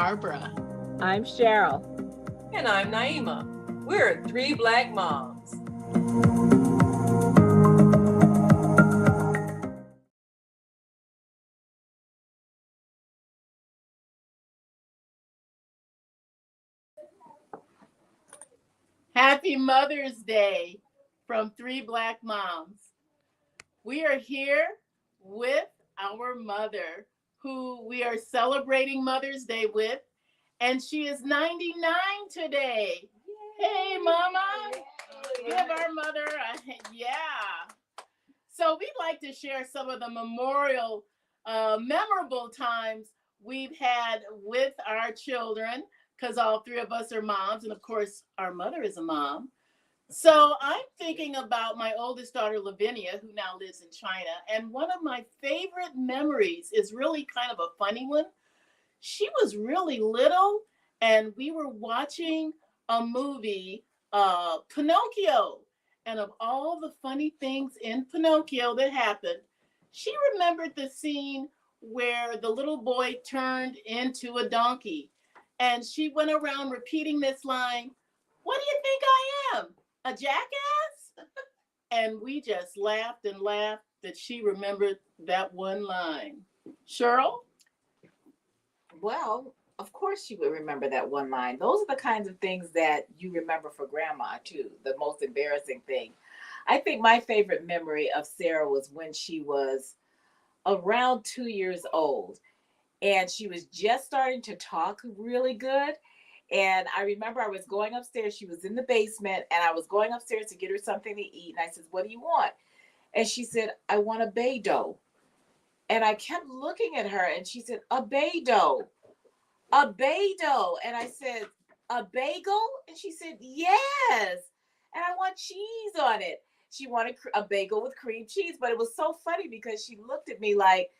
Barbara. I'm Cheryl. And I'm Naima. We're three Black moms. Happy Mother's Day from Three Black Moms. We are here with our mother, who we are celebrating Mother's Day with, and she is 99 today. Yay. Hey, Mama. Yay. Give our mother a yeah. So we'd like to share some of the memorable times we've had with our children, because all three of us are moms, and of course, our mother is a mom. So I'm thinking about my oldest daughter, Lavinia, who now lives in China. And one of my favorite memories is really kind of a funny one. She was really little, and we were watching a movie, Pinocchio. And of all the funny things in Pinocchio that happened, she remembered the scene where the little boy turned into a donkey. And she went around repeating this line, "What do you think I am? A jackass?" And we just laughed and laughed that she remembered that one line. Cheryl? Well, of course you would remember that one line. Those are the kinds of things that you remember for grandma, too. The most embarrassing thing. I think my favorite memory of Sarah was when she was around 2 years old. And she was just starting to talk really good. And I remember I was going upstairs. She was in the basement, and I was going upstairs to get her something to eat. And I said, "What do you want?" And she said, "I want a bagel." And I kept looking at her, and she said, "A bagel, a bagel." And I said, "A bagel?" And she said, "Yes. And I want cheese on it." She wanted a bagel with cream cheese, but it was so funny because she looked at me like,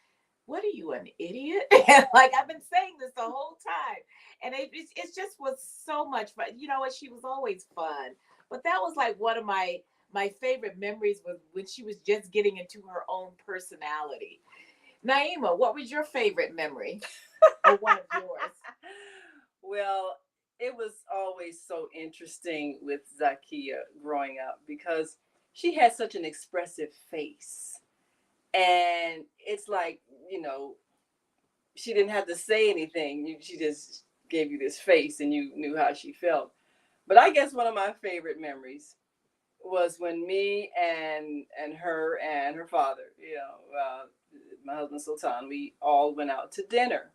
"What are you, an idiot?" And like, I've been saying this the whole time. And it just was so much fun. You know what? She was always fun. But that was like one of my favorite memories was when she was just getting into her own personality. Naima, what was your favorite memory? Or one of yours? Well, it was always so interesting with Zakia growing up because she had such an expressive face. And it's like, she didn't have to say anything. She just gave you this face and you knew how she felt. But I guess one of my favorite memories was when me and her father, my husband Sultan, we all went out to dinner.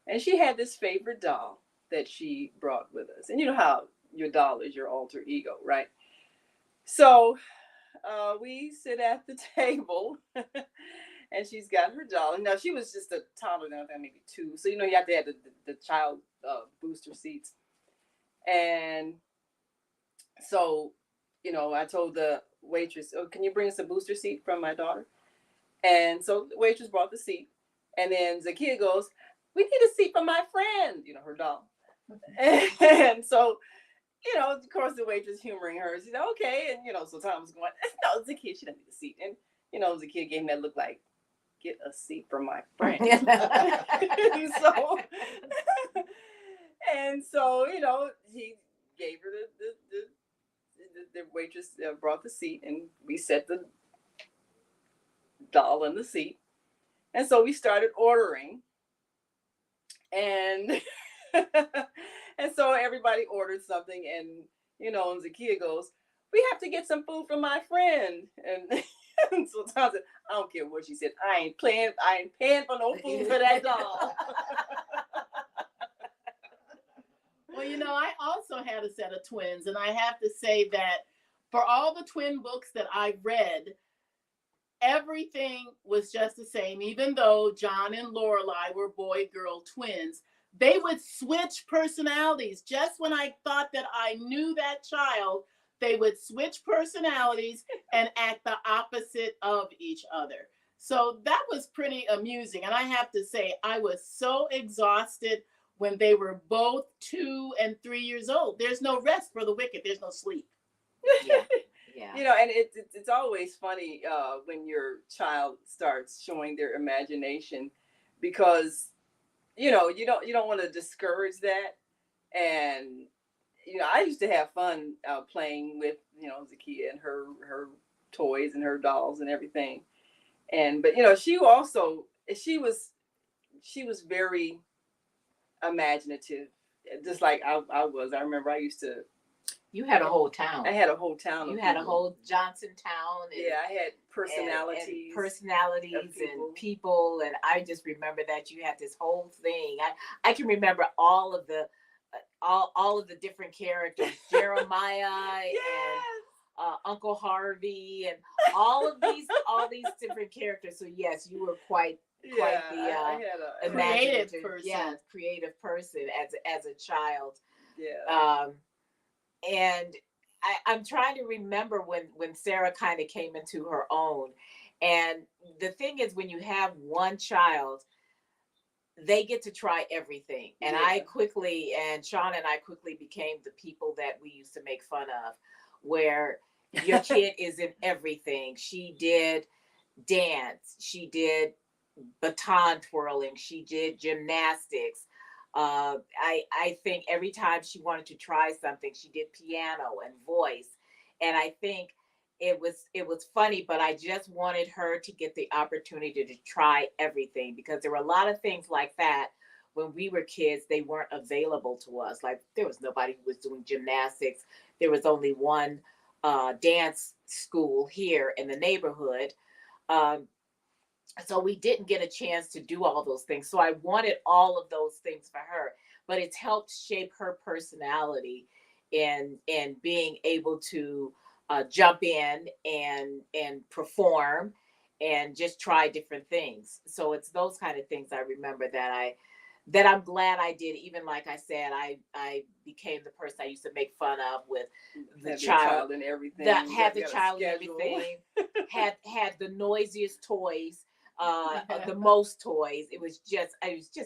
And she had this favorite doll that she brought with us. And you know how your doll is your alter ego, right? So we sit at the table and she's got her doll. And now she was just a toddler, then I think maybe two. So, you have to have the child booster seats. And so, I told the waitress, "Oh, can you bring us a booster seat from my daughter?" And so the waitress brought the seat. And then Zakia goes, "We need a seat for my friend," her doll. And so, of course, the waitress humoring her. She said, "Okay." And, so Tom was going, "No, Zakia, she doesn't need a seat." And, Zakia gave me that look like, "Get a seat for my friend." so, and so, he gave her the waitress brought the seat, and we set the doll in the seat. And so we started ordering. And and so everybody ordered something, and and Zakia goes, "We have to get some food from my friend." And so Tom said, "I don't care what she said. I ain't paying for no food for that doll." Well, I also had a set of twins, and I have to say that for all the twin books that I read, everything was just the same. Even though John and Lorelai were boy-girl twins, they would switch personalities. Just when I thought that I knew that child, they would switch personalities and act the opposite of each other. So that was pretty amusing. And I have to say, I was so exhausted when they were both 2 and 3 years old. There's no rest for the wicked. There's no sleep. Yeah. Yeah. And it's always funny when your child starts showing their imagination, because you don't want to discourage that. And I used to have fun playing with Zakia and her toys and her dolls and everything. And but she was very imaginative, just like I was. I remember I used to. You had a whole town. I had a whole town. You of had a people. whole Johnson town. And, Yeah, I had and personalities. personalities and people, and I just remember that you had this whole thing. I can remember all of the different characters, Jeremiah Yes. and Uncle Harvey, and all these different characters. So yes, you were quite the I had a creative imaginative, person. creative person as a child. yeah. And I'm trying to remember when Sarah kind of came into her own. And the thing is, when you have one child, they get to try everything. And Sean and I quickly became the people that we used to make fun of, where your kid is in everything. She did dance, she did baton twirling, she did gymnastics. I think every time she wanted to try something, she did piano and voice. And I think it was funny, but I just wanted her to get the opportunity to try everything, because there were a lot of things like that when we were kids. They weren't available to us. Like, there was nobody who was doing gymnastics. There was only one dance school here in the neighborhood. Um, so we didn't get a chance to do all those things. So I wanted all of those things for her, but it's helped shape her personality in being able to jump in and perform and just try different things. So it's those kind of things I remember that I'm glad I did. Even like I said, I became the person I used to make fun of with the child and everything. that had the child and everything, had the noisiest toys, the most toys. It was just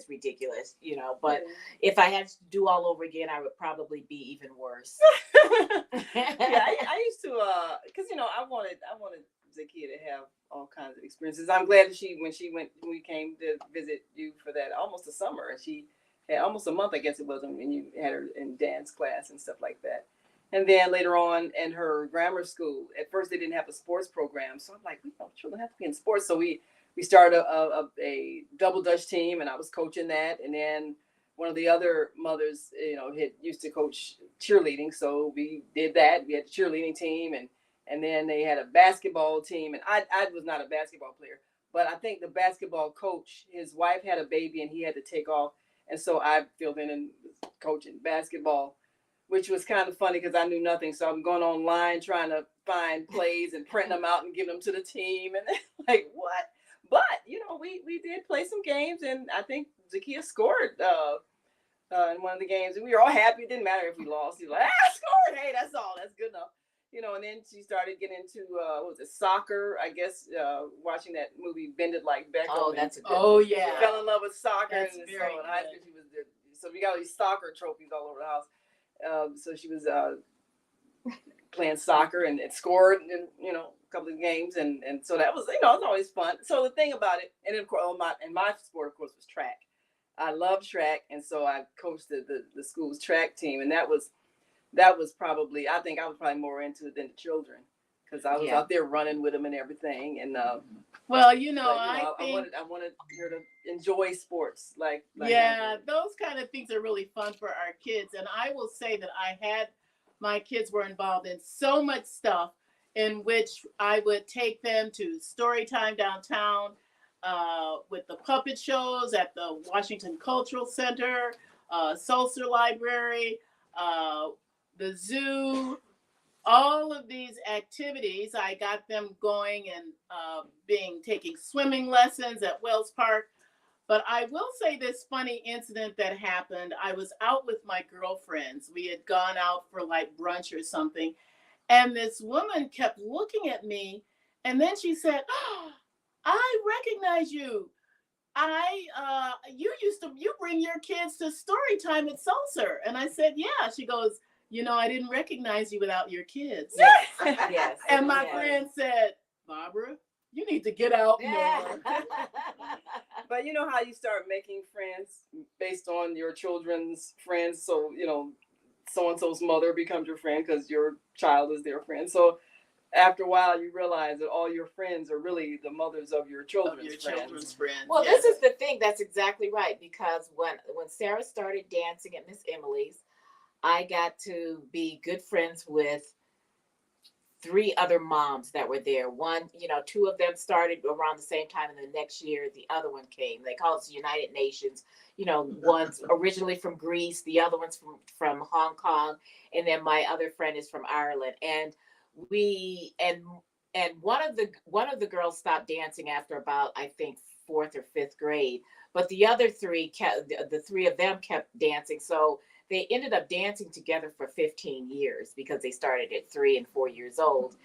ridiculous, But if I had to do all over again, I would probably be even worse. I used to, because I wanted Zakia to have all kinds of experiences. I'm glad that when we came to visit you for that almost a summer, and she had almost a month, I guess it was, when you had her in dance class and stuff like that. And then later on in her grammar school, at first they didn't have a sports program, so I'm like, children have to be in sports. So we started a double dutch team, and I was coaching that. And then one of the other mothers, used to coach cheerleading, so we did that. We had a cheerleading team, and then they had a basketball team, and I was not a basketball player, but I think the basketball coach, his wife had a baby, and he had to take off, and so I filled in and was coaching basketball, which was kind of funny because I knew nothing. So I'm going online trying to find plays and print them out and give them to the team, and like, what? But we did play some games, and I think Zakia scored in one of the games, and we were all happy. It didn't matter if we lost. He was like, I scored. Hey, that's all. That's good enough. And then she started getting into what was it, soccer? I guess watching that movie Bend It Like Beckham. Oh, that's a good. Oh yeah. She fell in love with soccer, That's and very so in high school she was there. So we got all these soccer trophies all over the house. So she was playing soccer and it scored in a couple of games, and so that was it was always fun. So the thing about it, and then of course my sport of course was track. I love track, and so I coached the school's track team, and that was probably, I think I was probably more into it than the children, because I was out there running with them and everything. And well, I think wanted her to enjoy sports like those kind of things are really fun for our kids. And I will say that my kids were involved in so much stuff, in which I would take them to story time downtown, with the puppet shows at the Washington Cultural Center, Sulzer Library, the zoo, all of these activities. I got them going and taking swimming lessons at Wells Park. But I will say this funny incident that happened. I was out with my girlfriends. We had gone out for like brunch or something. And this woman kept looking at me. And then she said, oh, I recognize you. You bring your kids to story time at Sulzer. And I said, yeah. She goes, I didn't recognize you without your kids. Yes. And my friend said, Barbara, you need to get out more. But you know how you start making friends based on your children's friends. So, so and so's mother becomes your friend because your child is their friend. So after a while, you realize that all your friends are really the mothers of your children's friends. Well, yes. this is the thing. That's exactly right. Because when Sarah started dancing at Miss Emily's, I got to be good friends with three other moms that were there. One, two of them started around the same time, and the next year the other one came. They call it United Nations. One's originally from Greece, the other one's from Hong Kong, and then my other friend is from Ireland. And we and one of the girls stopped dancing after about, I think, fourth or fifth grade, but the other three kept, the three of them kept dancing. So they ended up dancing together for 15 years because they started at 3 and 4 years old.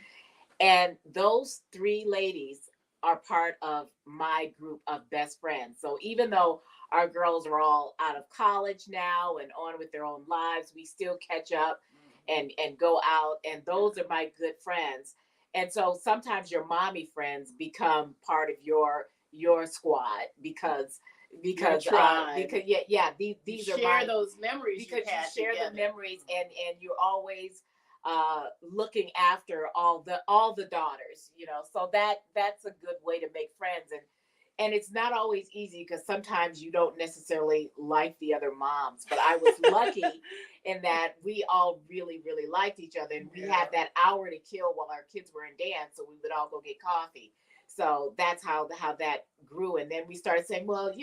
And those three ladies are part of my group of best friends. So even though our girls are all out of college now and on with their own lives, we still catch up and go out. And those are my good friends. And so sometimes your mommy friends become part of your squad because these you are share my those memories because you, had you share together. the memories, and you're always looking after all the daughters, so that's a good way to make friends. And it's not always easy because sometimes you don't necessarily like the other moms, but I was lucky in that we all really really liked each other, and we had that hour to kill while our kids were in dance, so we would all go get coffee. So that's how that grew. And then we started saying, well,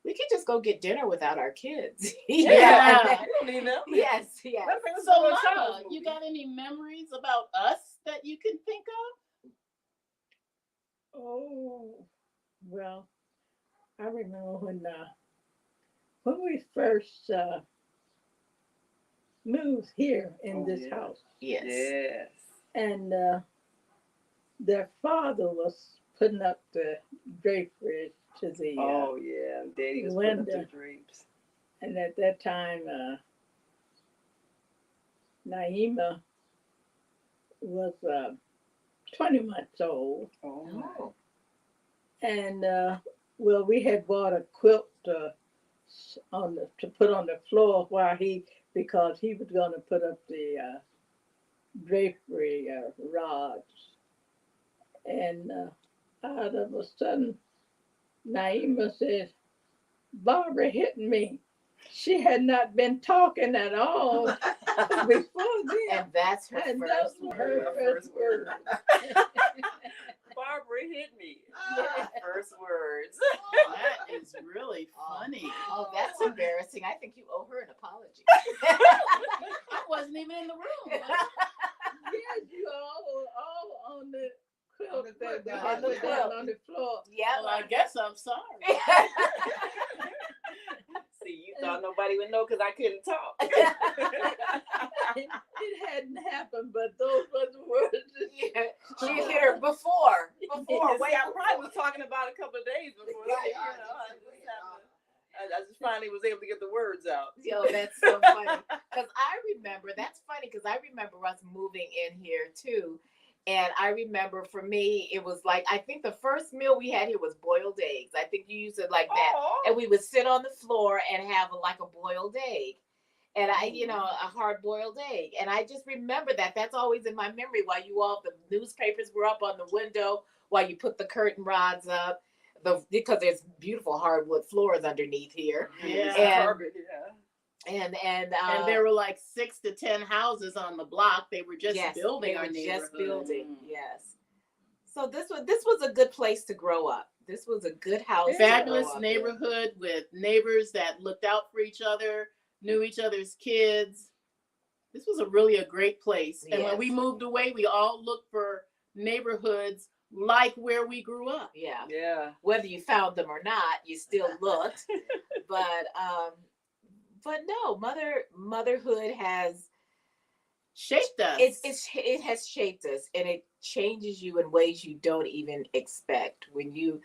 we could just go get dinner without our kids. Yeah. You don't need them. Yes. So, Mama, you got any memories about us that you can think of? Oh, well, I remember when we first moved here in this yeah. house, Yes. and their father was putting up the drapery to the Oh yeah. Daddy was putting up the window. drapes. And at that time, Naima was 20 months old, Oh. and well, we had bought a quilt to put on the floor because he was going to put up the drapery rods, and out of a sudden, Naima says, "Barbara hit me." She had not been talking at all before then. And that's her And first those were her word. first words. Barbara hit me. Yeah. First words. That is really funny. Oh, that's embarrassing. I think you owe her an apology. I wasn't even in the room. Yes, you all on the quilt that On the was quilt. on the floor. Yeah. Well, I guess I'm sorry. See, you thought nobody would know because I couldn't talk. It hadn't happened, but those were the words. She hit her before. Wait, I probably was talking about a couple of days before that. I just finally was able to get the words out. Yo, that's so funny. Because that's funny because I remember us moving in here too. And I remember for me, it was like, I think the first meal we had here was boiled eggs. I think you used it like that. Oh. And we would sit on the floor and have like a boiled egg. And a hard boiled egg. And I just remember that. That's always in my memory while the newspapers were up on the window, while you put the curtain rods up. Because there's beautiful hardwood floors underneath here. Yeah. And there were like 6 to 10 houses on the block. They were just building they our were neighborhood. just building. Yes. So this was a good place to grow up. This was a good house. Fabulous neighborhood with neighbors that looked out for each other, knew each other's kids. This was really a great place. And when we moved away, we all looked for neighborhoods like where we grew up. Yeah. Whether you found them or not, you still looked. But no, motherhood has shaped us. It has shaped us, and it changes you in ways you don't even expect. When you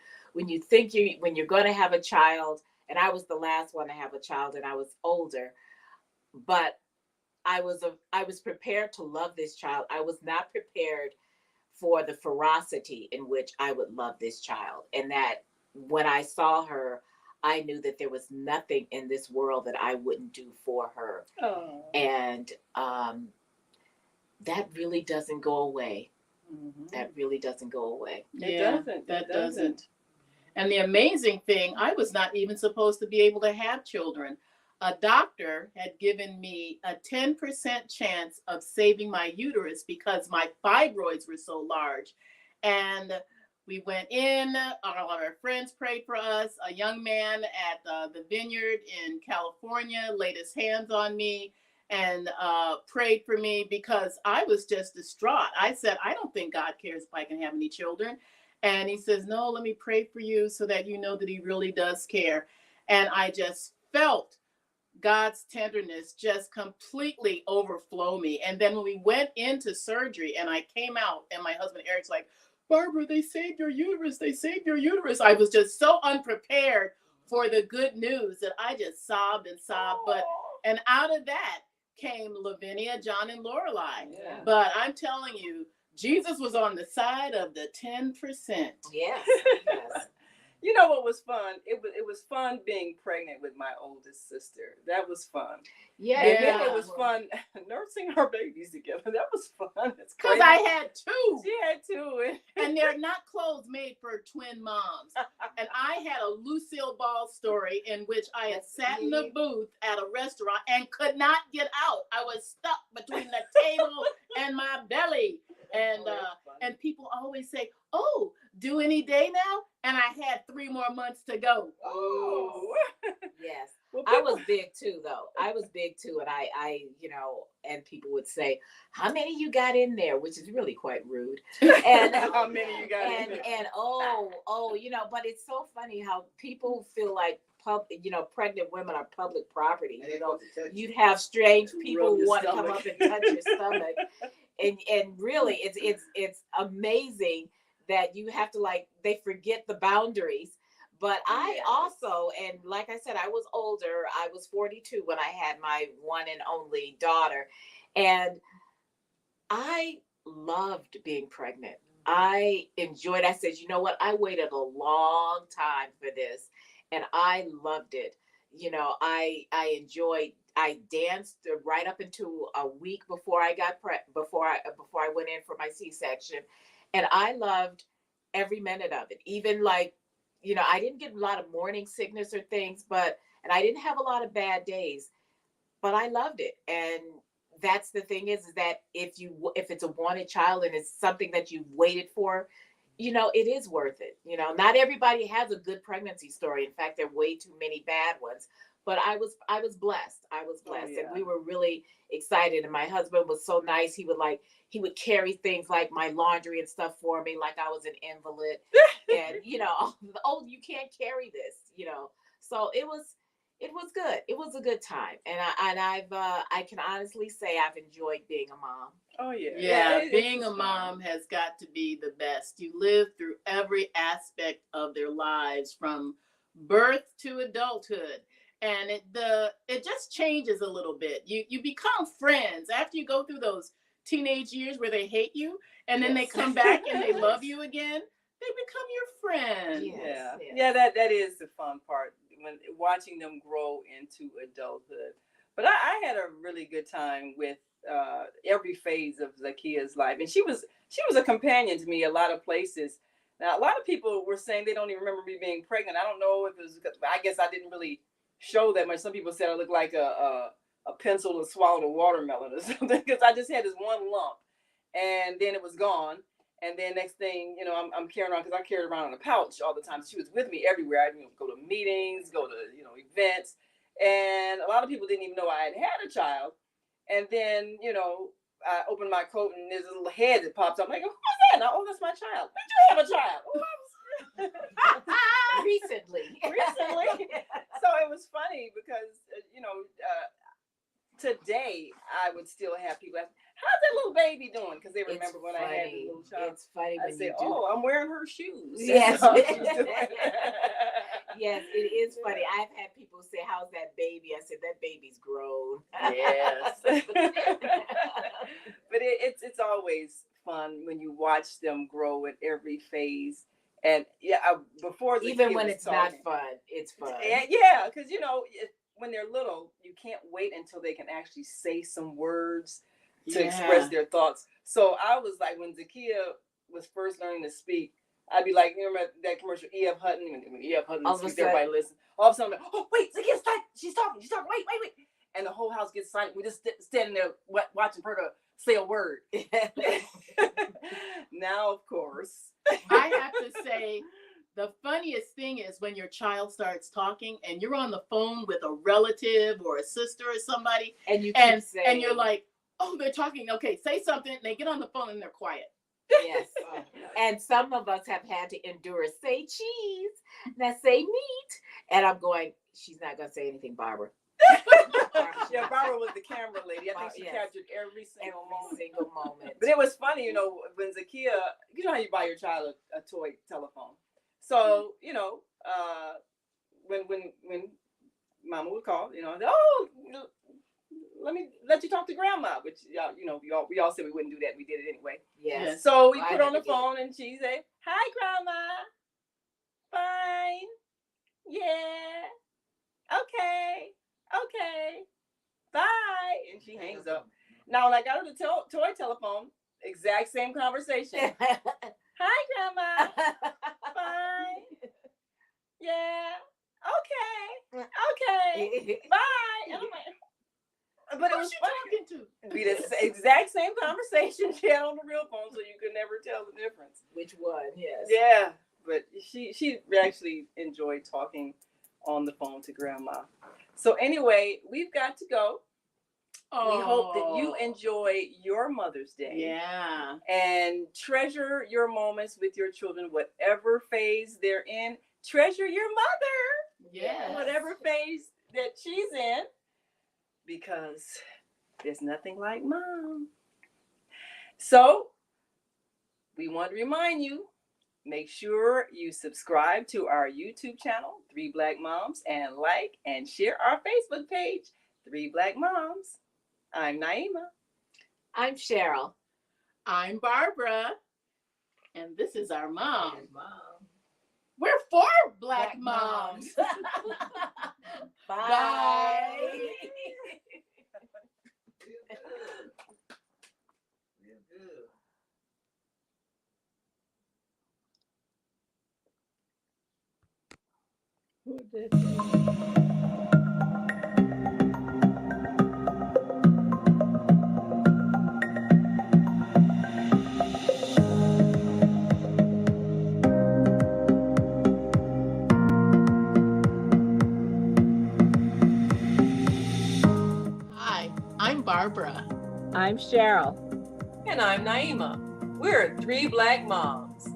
think when you're going to have a child, and I was the last one to have a child, and I was older, but I was prepared to love this child. I was not prepared for the ferocity in which I would love this child, and that when I saw her, I knew that there was nothing in this world that I wouldn't do for her. Oh. And that really doesn't go away. Mm-hmm. That really doesn't go away. It Yeah, doesn't. that It doesn't. doesn't. And the amazing thing, I was not even supposed to be able to have children. A doctor had given me a 10% chance of saving my uterus because my fibroids were so large. And we went in, all of our friends prayed for us. A young man at the vineyard in California laid his hands on me and prayed for me because I was just distraught. I said, I don't think God cares if I can have any children. And he says, no, let me pray for you so that you know that he really does care. And I just felt God's tenderness just completely overflow me. And then when we went into surgery and I came out, and my husband Eric's like, Barbara, they saved your uterus. They saved your uterus. I was just so unprepared for the good news that I just sobbed and sobbed. And out of that came Lavinia, John, and Lorelei. Yeah. But I'm telling you, Jesus was on the side of the 10%. Yes. Yes. You know what was fun? It was fun being pregnant with my oldest sister. That was fun. Yeah. And then Yeah. it was fun nursing our babies together. That was fun. It's Because crazy. I had two. She had two. And they're not clothes made for twin moms. And I had a Lucille Ball story in which I had sat in the booth at a restaurant and could not get out. I was stuck between the table and my belly. And people always say, oh, due any day now? And I had 3 more months to go. Oh. Yes. Well, I was big too, though. I was big too, and I, and people would say, "How many you got in there?" Which is really quite rude. And how many you got in there? and but it's so funny how people feel like pregnant women are public property. You'd have strange people who want to come up and touch your stomach, and really, it's amazing that you have to they forget the boundaries. But I also, and like I said, I was older. I was 42 when I had my one and only daughter. And I loved being pregnant. I enjoyed, I said, you know what? I waited a long time for this and I loved it. I enjoyed, I danced right up into a week before I got before I went in for my C-section. And I loved every minute of it. Even I didn't get a lot of morning sickness or things, and I didn't have a lot of bad days, but I loved it. And that's the thing is that if it's a wanted child and it's something that you've waited for, it is worth it. Not everybody has a good pregnancy story. In fact, there are way too many bad ones. But I was blessed. I was blessed, Oh, yeah. and we were really excited. And my husband was so nice. He would carry things like my laundry and stuff for me, like I was an invalid. And oh, you can't carry this. So it was good. It was a good time, and I can honestly say I've enjoyed being a mom. Oh yeah. Yeah, being a mom has got to be the best. You live through every aspect of their lives from birth to adulthood. And it just changes a little bit. You become friends after you go through those teenage years where they hate you, and then they come back and they love you again. They become your friend. Yeah, Yes. yeah. That is the fun part when watching them grow into adulthood. But I had a really good time with every phase of Zakia's life, and she was a companion to me a lot of places. Now, a lot of people were saying they don't even remember me being pregnant. I don't know if it was. I guess I didn't really show that much. Some people said I looked like a pencil that swallowed a watermelon or something because I just had this one lump, and then it was gone. And then next thing, I'm carrying around because I carried around in a pouch all the time. She was with me everywhere. I go to meetings, go to events, and a lot of people didn't even know I had a child. And then I opened my coat and there's a little head that pops up. I'm like, who's that? Oh, that's my child. When did you have a child? Recently. So it was funny because today I would still have people ask, how's that little baby doing? Because they remember when I had the little child. It's funny I when say, you do. oh, I'm wearing her shoes. Yes. That's all she's doing. Yes, it is funny. I've had people say, how's that baby? I said, that baby's grown. Yes. But it's always fun when you watch them grow at every phase. And yeah, before the Even kid when was it's talking, not fun, it's fun. Yeah, because when they're little, you can't wait until they can actually say some words to express their thoughts. So I was like, when Zakia was first learning to speak, I'd be like, you remember that commercial, E.F. Hutton? When E.F. Hutton speaks, everybody listen. All of a sudden, I'm like, oh, wait, Zakia's talking. She's talking. Wait. And the whole house gets silent. We're just standing there watching her to say a word. Now, of course. I have to say, the funniest thing is when your child starts talking and you're on the phone with a relative or a sister or somebody, and you keep saying, and you're like, oh, they're talking. Okay, say something. And they get on the phone and they're quiet. Yes. And some of us have had to endure, say cheese, now say meat. And I'm going, she's not going to say anything, Barbara. Yeah, Barbara was the camera lady. I think she captured every single moment. But it was funny, when Zakia, you know how you buy your child a toy telephone. So, when Mama would call, oh, let me let you talk to Grandma, which we all said we wouldn't do that. We did it anyway. Yes. So we put on the phone and she said, "Hi, Grandma. Fine. Yeah. Okay. Bye." And she hangs up. Now, when I got her the toy telephone, exact same conversation. "Hi, Grandma. Fine. Yeah. Okay. Bye." And I'm like, but it was talking to? We the exact same conversation she had on the real phone, so you could never tell the difference. Which one? Yes. Yeah, but she actually enjoyed talking on the phone to Grandma. So anyway, we've got to go. We hope that you enjoy your Mother's Day. Yeah. And treasure your moments with your children, whatever phase they're in. Treasure your mother. Yeah. Whatever phase that she's in. Because there's nothing like mom. So, we want to remind you, make sure you subscribe to our YouTube channel, 3 Black Moms, and like and share our Facebook page, 3 Black Moms. I'm Naima. I'm Cheryl. I'm Barbara. And this is our mom. We're 4 Black moms. Bye. Who did that? Hi, I'm Barbara. I'm Cheryl. And I'm Naima. We're 3 Black Moms.